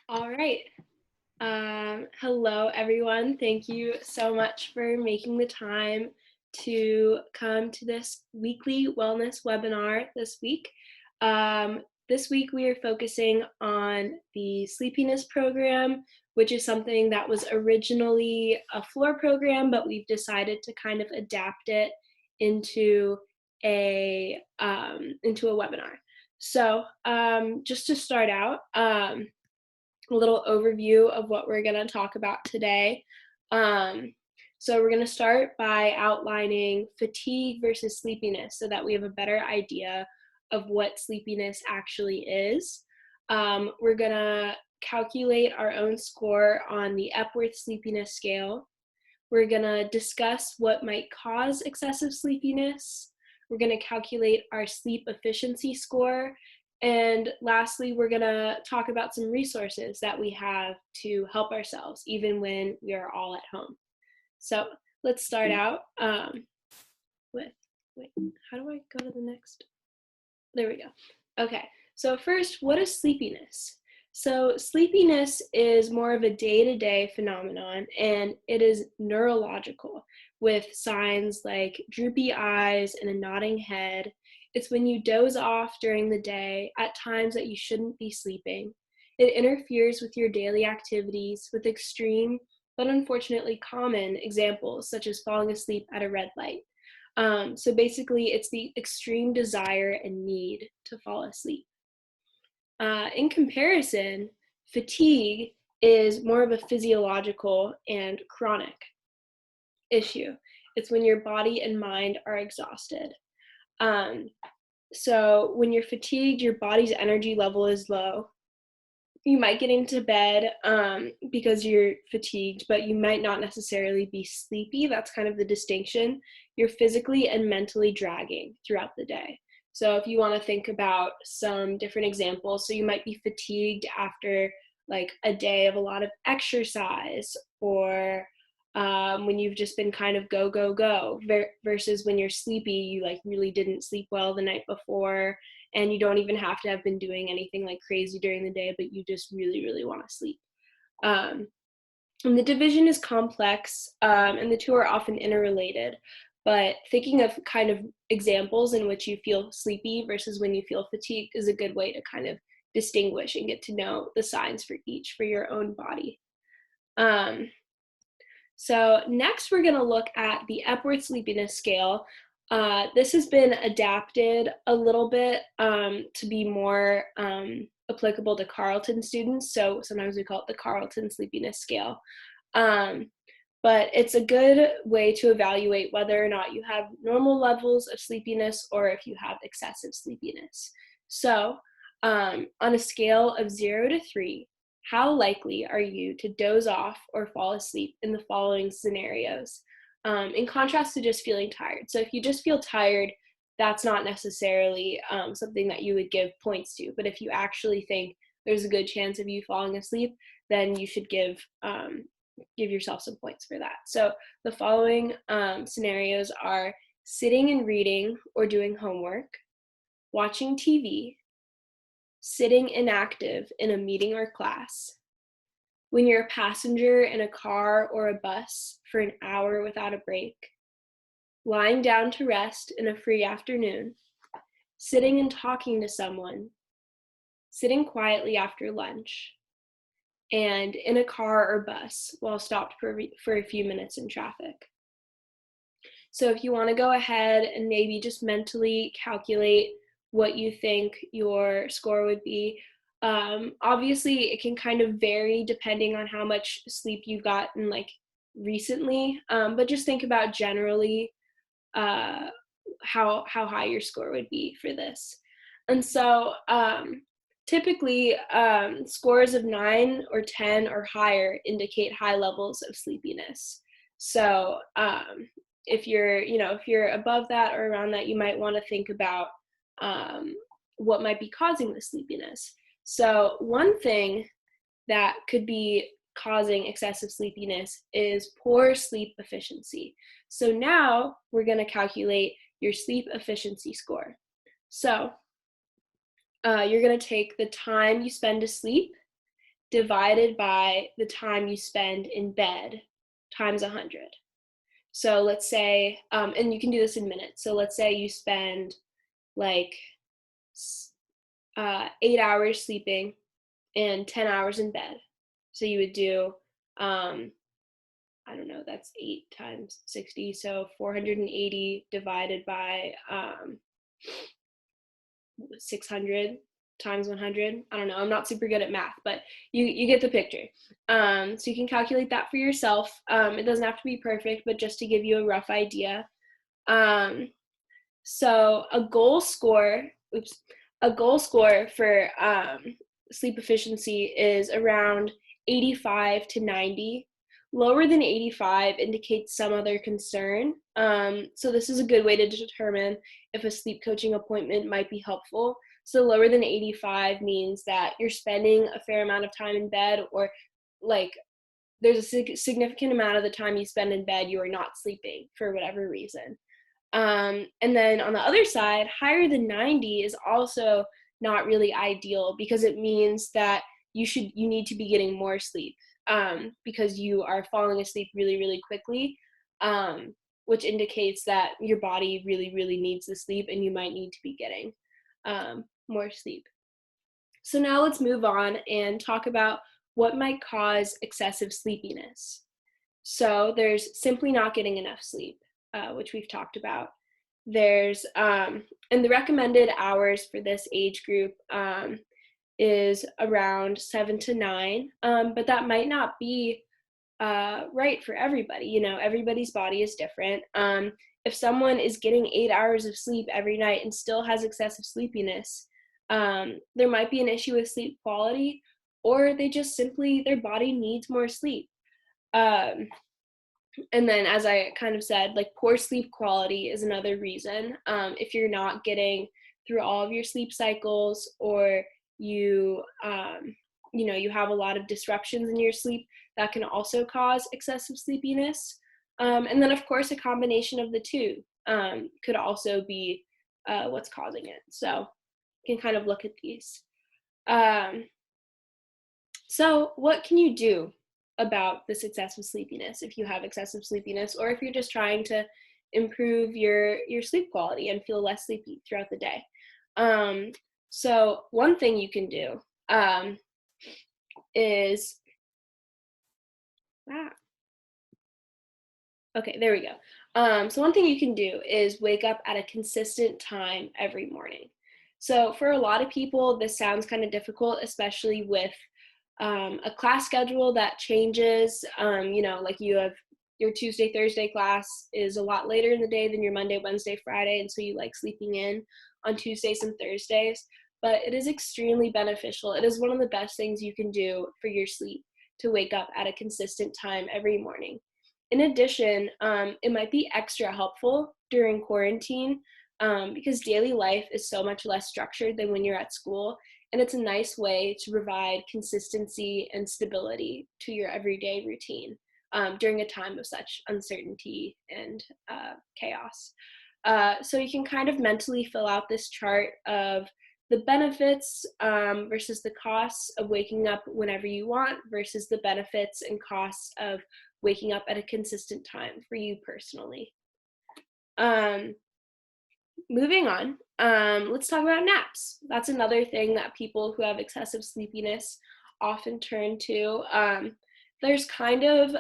All right. Hello, everyone. Thank you so much for making the time to come to this weekly wellness webinar this week. This week, we are focusing on the sleepiness program, which is something that was originally a floor program, but we've decided to kind of adapt it into a webinar. So, just to start out, a little overview of what we're going to talk about today. So we're going to start by outlining fatigue versus sleepiness so that we have a better idea of what sleepiness actually is. We're going to calculate our own score on the Epworth Sleepiness Scale. We're going to discuss what might cause excessive sleepiness. We're going to calculate our sleep efficiency score. And lastly, we're going to talk about some resources that we have to help ourselves, even when we are all at home. So let's start out with, wait, how do I go to the next? There we go. Okay, so first, what is sleepiness? So sleepiness is more of a day-to-day phenomenon, and it is neurological with signs like droopy eyes and a nodding head. It's when you doze off during the day at times that you shouldn't be sleeping. It interferes with your daily activities with extreme but unfortunately common examples such as falling asleep at a red light. So basically, it's the extreme desire and need to fall asleep. In comparison, fatigue is more of a physiological and chronic issue. It's when your body and mind are exhausted. So when you're fatigued, your body's energy level is low. You might get into bed because you're fatigued, but you might not necessarily be sleepy. That's kind of the distinction. You're physically and mentally dragging throughout the day. So if you want to think about some different examples, so you might be fatigued after like a day of a lot of exercise, or when you've just been kind of go, go, go, versus when you're sleepy, you like really didn't sleep well the night before, and you don't even have to have been doing anything like crazy during the day, but you just really, really want to sleep. And the division is complex, and the two are often interrelated. But thinking of kind of examples in which you feel sleepy versus when you feel fatigued is a good way to kind of distinguish and get to know the signs for each for your own body. So next we're going to look at the Epworth Sleepiness Scale. This has been adapted a little bit to be more applicable to Carleton students. So sometimes we call it the Carleton Sleepiness Scale. But it's a good way to evaluate whether or not you have normal levels of sleepiness or if you have excessive sleepiness. So on a scale of 0 to 3, how likely are you to doze off or fall asleep in the following scenarios? In contrast to just feeling tired. So if you just feel tired, that's not necessarily something that you would give points to. But if you actually think there's a good chance of you falling asleep, then you should give yourself some points for that. So the following scenarios are sitting and reading or doing homework, watching TV, sitting inactive in a meeting or class, when you're a passenger in a car or a bus for an hour without a break, lying down to rest in a free afternoon, sitting and talking to someone, sitting quietly after lunch, and in a car or bus while stopped for a few minutes in traffic. So if you want to go ahead and maybe just mentally calculate what you think your score would be. Obviously, it can kind of vary depending on how much sleep you've gotten like recently, but just think about generally how high your score would be for this. And so typically scores of 9 or 10 or higher indicate high levels of sleepiness. So if you're above that or around that, you might want to think about what might be causing the sleepiness. So one thing that could be causing excessive sleepiness is poor sleep efficiency. So now we're going to calculate your sleep efficiency score. So you're going to take the time you spend asleep divided by the time you spend in bed times 100. So let's say, and you can do this in minutes. So let's say you spend like 8 hours sleeping and 10 hours in bed. So you would do, I don't know, that's 8 times 60. So 480 divided by 600 times 100. I don't know, I'm not super good at math, but you get the picture. So you can calculate that for yourself. It doesn't have to be perfect, but just to give you a rough idea. So a goal score for sleep efficiency is around 85 to 90. Lower than 85 indicates some other concern. So this is a good way to determine if a sleep coaching appointment might be helpful. So lower than 85 means that you're spending a fair amount of time in bed, or like there's a significant amount of the time you spend in bed you are not sleeping for whatever reason. And then on the other side, higher than 90 is also not really ideal, because it means that you need to be getting more sleep, because you are falling asleep really, really quickly, which indicates that your body really, really needs the sleep, and you might need to be getting more sleep. So now let's move on and talk about what might cause excessive sleepiness. So there's simply not getting enough sleep, which we've talked about. There's, and the recommended hours for this age group is around 7 to 9, but that might not be right for everybody. You know, everybody's body is different. If someone is getting 8 hours of sleep every night and still has excessive sleepiness, there might be an issue with sleep quality, or they just simply, their body needs more sleep. And then, as I kind of said, like poor sleep quality is another reason. If you're not getting through all of your sleep cycles, or you you have a lot of disruptions in your sleep, that can also cause excessive sleepiness. And then, of course, a combination of the two could also be what's causing it. So you can kind of look at these. So what can you do about this excessive sleepiness if you have excessive sleepiness, or if you're just trying to improve your sleep quality and feel less sleepy throughout the day? So one thing you can do is okay, there we go. So one thing you can do is wake up at a consistent time every morning. So for a lot of people, this sounds kind of difficult, especially with a class schedule that changes. Like you have your Tuesday, Thursday class is a lot later in the day than your Monday, Wednesday, Friday, and so you like sleeping in on Tuesdays and Thursdays. But it is extremely beneficial. It is one of the best things you can do for your sleep, to wake up at a consistent time every morning. In addition, it might be extra helpful during quarantine, because daily life is so much less structured than when you're at school. And it's a nice way to provide consistency and stability to your everyday routine during a time of such uncertainty and chaos. So you can kind of mentally fill out this chart of the benefits versus the costs of waking up whenever you want, versus the benefits and costs of waking up at a consistent time for you personally. Moving on, let's talk about naps. That's another thing that people who have excessive sleepiness often turn to. There's kind of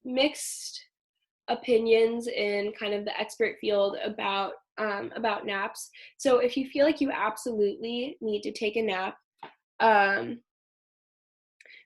mixed opinions in kind of the expert field about naps. So if you feel like you absolutely need to take a nap,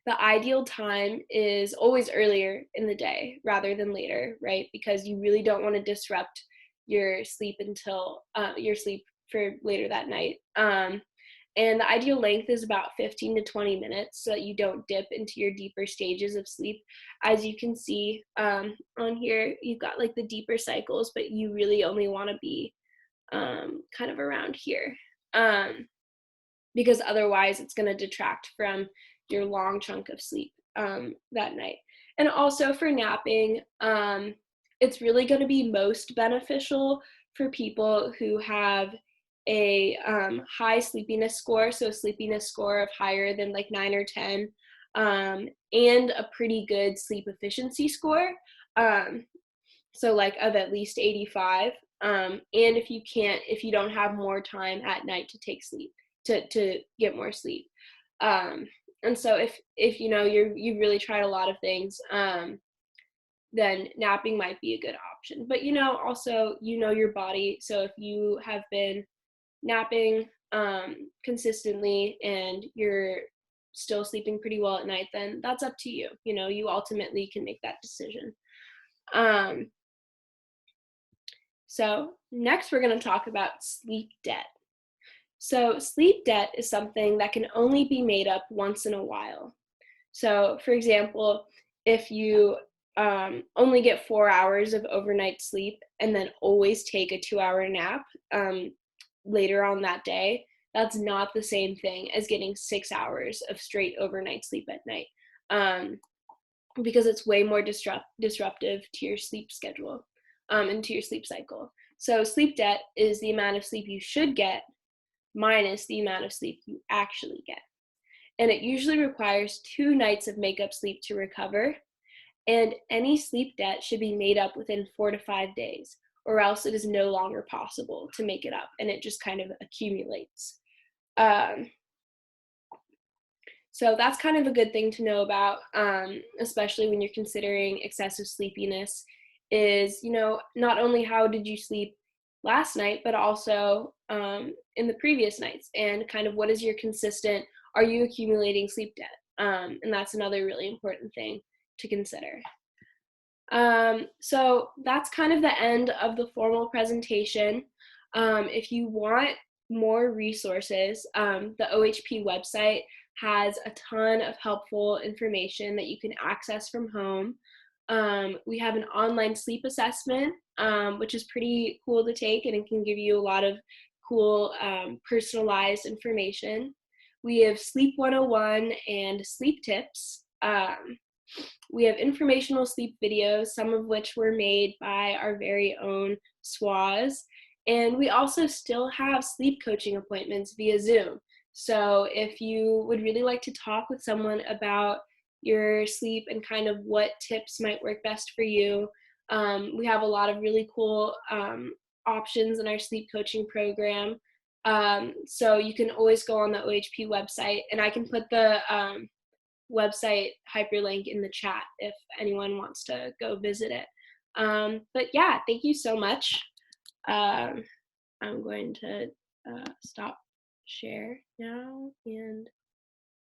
the ideal time is always earlier in the day rather than later, right? Because you really don't want to disrupt your sleep until your sleep for later that night. And the ideal length is about 15 to 20 minutes, so that you don't dip into your deeper stages of sleep. As you can see on here, you've got like the deeper cycles, but you really only want to be kind of around here, because otherwise it's going to detract from your long chunk of sleep that night. And also for napping, it's really going to be most beneficial for people who have a high sleepiness score, so a sleepiness score of higher than like 9 or 10, and a pretty good sleep efficiency score, um, so like of at least 85. And if you don't have more time at night to take sleep, to get more sleep. Um, and so if you know you've really tried a lot of things, then napping might be a good option. But also your body. So if you have been napping consistently and you're still sleeping pretty well at night, then that's up to you. You ultimately can make that decision. Um, so next we're going to talk about sleep debt. So sleep debt is something that can only be made up once in a while. So for example, if you only get 4 hours of overnight sleep and then always take a 2-hour nap later on that day, that's not the same thing as getting 6 hours of straight overnight sleep at night, because it's way more disruptive to your sleep schedule and to your sleep cycle. So sleep debt is the amount of sleep you should get minus the amount of sleep you actually get. And it usually requires 2 nights of makeup sleep to recover. And any sleep debt should be made up within 4 to 5 days, or else it is no longer possible to make it up, and it just kind of accumulates. So that's kind of a good thing to know about, especially when you're considering excessive sleepiness, is, not only how did you sleep last night, but also in the previous nights, and kind of what is your consistent, are you accumulating sleep debt? And that's another really important thing to consider. So that's kind of the end of the formal presentation. If you want more resources, the OHP website has a ton of helpful information that you can access from home. We have an online sleep assessment, which is pretty cool to take, and it can give you a lot of cool personalized information. We have Sleep 101 and Sleep Tips. We have informational sleep videos, some of which were made by our very own Swaz. And we also still have sleep coaching appointments via Zoom. So if you would really like to talk with someone about your sleep and kind of what tips might work best for you, we have a lot of really cool options in our sleep coaching program. So you can always go on the OHP website, and I can put the website hyperlink in the chat if anyone wants to go visit it. But yeah, thank you so much. I'm going to stop share now and